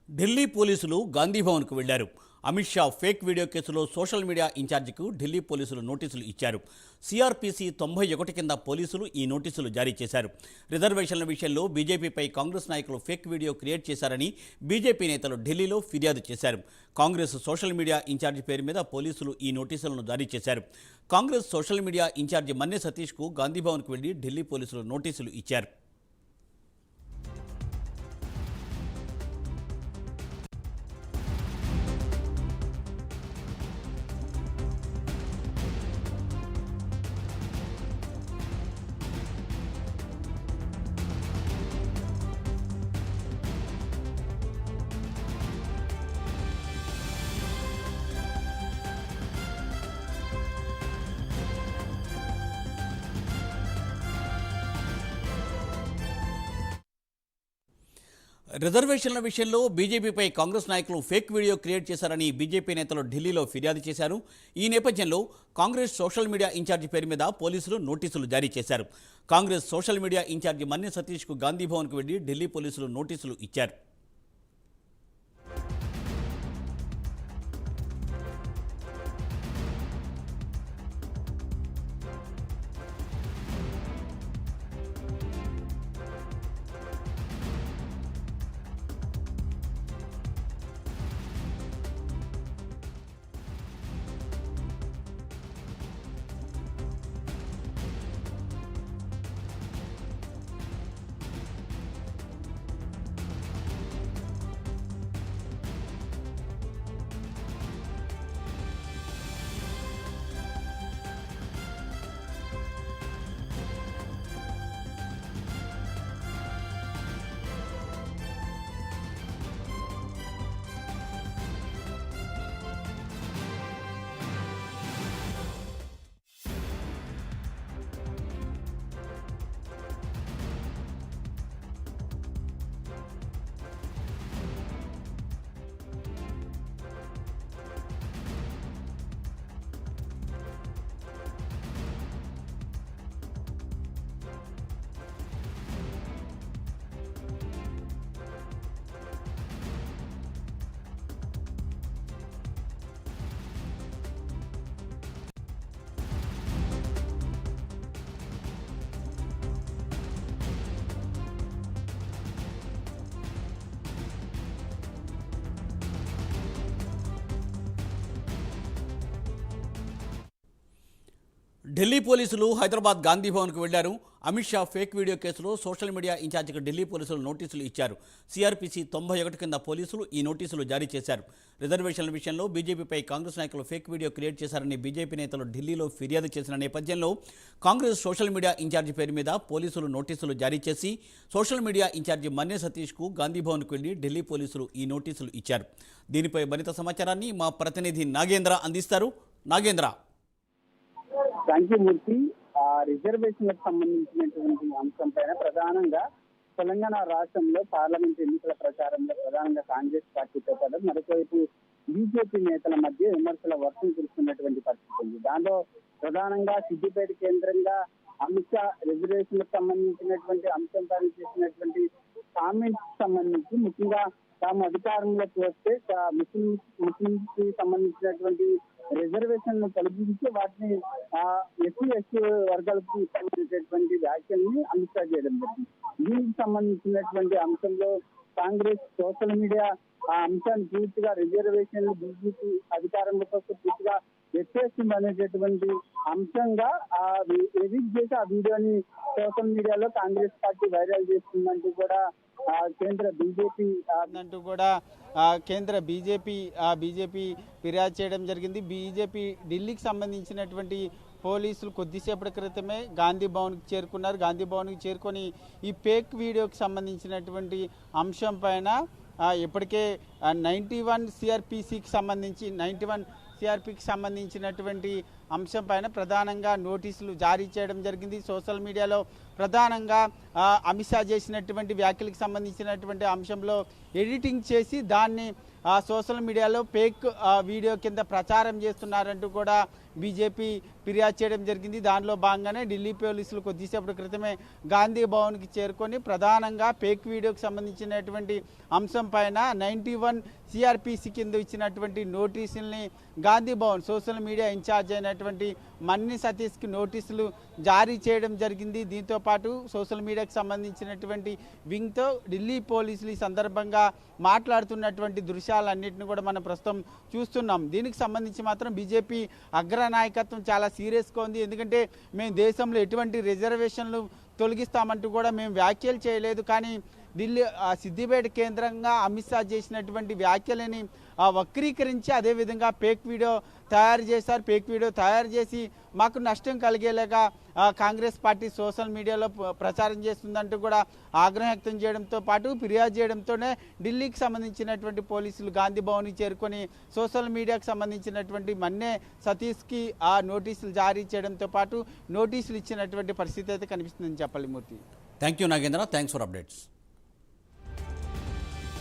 ఢిల్లీ పోలీసులు గాంధీ భవన్కు వెళ్లారు. Amit Shah fake video కేసులో సోషల్ మీడియా ఇన్ఛార్జికు ఢిల్లీ పోలీసులు నోటీసులు ఇచ్చారు. సిఆర్పిసి 91 కింద పోలీసులు ఈ నోటీసులు జారీ చేశారు. రిజర్వేషన్ల విషయంలో బీజేపీపై కాంగ్రెస్ నాయకులు ఫేక్ వీడియో క్రియేట్ చేశారని బీజేపీ నేతలు ఢిల్లీలో ఫిర్యాదు చేశారు. కాంగ్రెస్ సోషల్ మీడియా ఇన్ఛార్జి పేరు మీద పోలీసులు ఈ నోటీసులను జారీ చేశారు. Congress social media in charge Manne సతీష్కు గాంధీ భవన్కు వెళ్లి ఢిల్లీ పోలీసులు నోటీసులు ఇచ్చారు. రిజర్వేషన్ల విషయంలో బీజేపీపై కాంగ్రెస్ నాయకులు ఫేక్ వీడియో క్రియేట్ చేశారని బీజేపీ నేతలు ఢిల్లీలో ఫిర్యాదు చేశారు. ఈ నేపథ్యంలో కాంగ్రెస్ సోషల్ మీడియా ఇన్ఛార్జి పేరు మీద పోలీసులు నోటీసులు జారీ చేశారు. Congress social media in charge Manne సతీష్కు గాంధీ భవన్కు వెళ్లి ఢిల్లీ పోలీసులు నోటీసులు ఇచ్చారు. ఢిల్లీ పోలీసులు హైదరాబాద్ గాంధీ భవన్కు వెళ్లారు. అమిత్ షా ఫేక్ వీడియో కేసులో సోషల్ మీడియా ఇన్ఛార్జికి ఢిల్లీ పోలీసులు నోటీసులు ఇచ్చారు. సిఆర్పిసి 91 కింద పోలీసులు ఈ నోటీసులు జారీ చేశారు. రిజర్వేషన్ల విషయంలో బీజేపీపై కాంగ్రెస్ నాయకులు ఫేక్ వీడియో క్రియేట్ చేశారని బీజేపీ నేతలు ఢిల్లీలో ఫిర్యాదు చేసిన నేపథ్యంలో కాంగ్రెస్ సోషల్ మీడియా ఇన్ఛార్జి పేరు మీద పోలీసులు నోటీసులు జారీ చేసి సోషల్ మీడియా ఇన్ఛార్జి మన్నె సతీష్కు గాంధీ భవన్కు వెళ్లి ఢిల్లీ పోలీసులు ఈ నోటీసులు ఇచ్చారు. దీనిపై మరింత సమాచారాన్ని మా ప్రతినిధి నాగేంద్ర అందిస్తారు. నాగేంద్ర. థ్యాంక్ యూ మూర్తి. రిజర్వేషన్లకు సంబంధించినటువంటి అంశంపైన ప్రధానంగా తెలంగాణ రాష్ట్రంలో పార్లమెంట్ ఎన్నికల ప్రచారంలో ప్రధానంగా కాంగ్రెస్ పార్టీతో పాటు మరొకవైపు బీజేపీ నేతల మధ్య విమర్శల వర్షం కురుస్తున్నటువంటి పరిస్థితి ఉంది. దానిలో ప్రధానంగా సిద్దిపేట కేంద్రంగా అమిత్ షా రిజర్వేషన్లకు సంబంధించినటువంటి అంశంపైన చేసినటువంటి కామెంట్స్ సంబంధించి ముఖ్యంగా తాము అధికారంలోకి వస్తే ముస్లింస్ కి సంబంధించినటువంటి రిజర్వేషన్లు తొలగించి వాటిని ఎస్సీ ఎస్టీ వర్గాలకు సంబంధించినటువంటి వ్యాఖ్యల్ని అమిత్ షా చేయడం జరిగింది. దీనికి సంబంధించినటువంటి అంశంలో కాంగ్రెస్ సోషల్ మీడియా ఆ అంశాన్ని పూర్తిగా రిజర్వేషన్ బీజేపీ అధికారంలోకి వస్తే పూర్తిగా వ్యత్యాసం అనేటటువంటి అంశంగా ఎడిట్ చేసి ఆ వీడియోని సోషల్ మీడియాలో కాంగ్రెస్ పార్టీ వైరల్ చేస్తుందంటూ కూడా కేంద్ర బీజేపీ ఫిర్యాదు చేయడం జరిగింది. బీజేపీ ఢిల్లీకి సంబంధించినటువంటి పోలీసులు కొద్దిసేపటి క్రితమే గాంధీ భవన్కి చేరుకున్నారు. గాంధీ భవన్కి చేరుకొని ఈ ఫేక్ వీడియోకి సంబంధించినటువంటి అంశం పైన ఇప్పటికే 91 సిఆర్పిసికి సంబంధించినటువంటి అంశం పైన ప్రధానంగా నోటీసులు జారీ చేయడం జరిగింది. సోషల్ మీడియాలో ప్రధానంగా అమిత్ షా చేసినటువంటి వ్యాఖ్యలకు సంబంధించినటువంటి అంశంలో ఎడిటింగ్ చేసి దాన్ని సోషల్ మీడియాలో ఫేక్ వీడియో కింద ప్రచారం చేస్తున్నారంటూ కూడా బీజేపీ ఫిర్యాదు చేయడం జరిగింది. దానిలో భాగంగానే ఢిల్లీ పోలీసులు కొద్దిసేపటి క్రితమే గాంధీ భవన్కి చేరుకొని ప్రధానంగా ఫేక్ వీడియోకి సంబంధించినటువంటి అంశం పైన 91 సిఆర్పిసి కింద ఇచ్చినటువంటి నోటీసుల్ని Gandhi Bhavan social media in charge అయినటువంటి మన్ని సతీష్కి నోటీసులు జారీ చేయడం జరిగింది. దీంతో పాటు సోషల్ మీడియాకి సంబంధించినటువంటి వింగ్తో ఢిల్లీ పోలీసులు ఈ సందర్భంగా మాట్లాడుతున్నటువంటి దృశ్యాలన్నింటినీ కూడా మనం ప్రస్తుతం చూస్తున్నాం. దీనికి సంబంధించి మాత్రం బీజేపీ అగ్రనాయకత్వం చాలా సీరియస్గా ఉంది. ఎందుకంటే మేము దేశంలో ఎటువంటి రిజర్వేషన్లు తొలగిస్తామంటూ కూడా మేము వ్యాఖ్యలు చేయలేదు. కానీ ఢిల్లీ సిద్దిపేట కేంద్రంగా అమిత్ షా చేసినటువంటి వ్యాఖ్యలని వక్రీకరించి అదేవిధంగా ఫేక్ వీడియో తయారు చేశారు. ఫేక్ వీడియో తయారు చేసి మాకు నష్టం కలిగేలాగా కాంగ్రెస్ పార్టీ సోషల్ మీడియాలో ప్రచారం చేస్తుందంటూ కూడా ఆగ్రహం వ్యక్తం చేయడంతో పాటు ఫిర్యాదు చేయడంతోనే ఢిల్లీకి సంబంధించినటువంటి పోలీసులు గాంధీ భవన్కి చేరుకొని సోషల్ మీడియాకు సంబంధించినటువంటి మన్నే సతీష్కి ఆ నోటీసులు జారీ చేయడంతో పాటు నోటీసులు ఇచ్చినటువంటి పరిస్థితి అయితే కనిపిస్తుందని చెప్పాలి. Murthy. Thank you Nagendra, thanks for updates.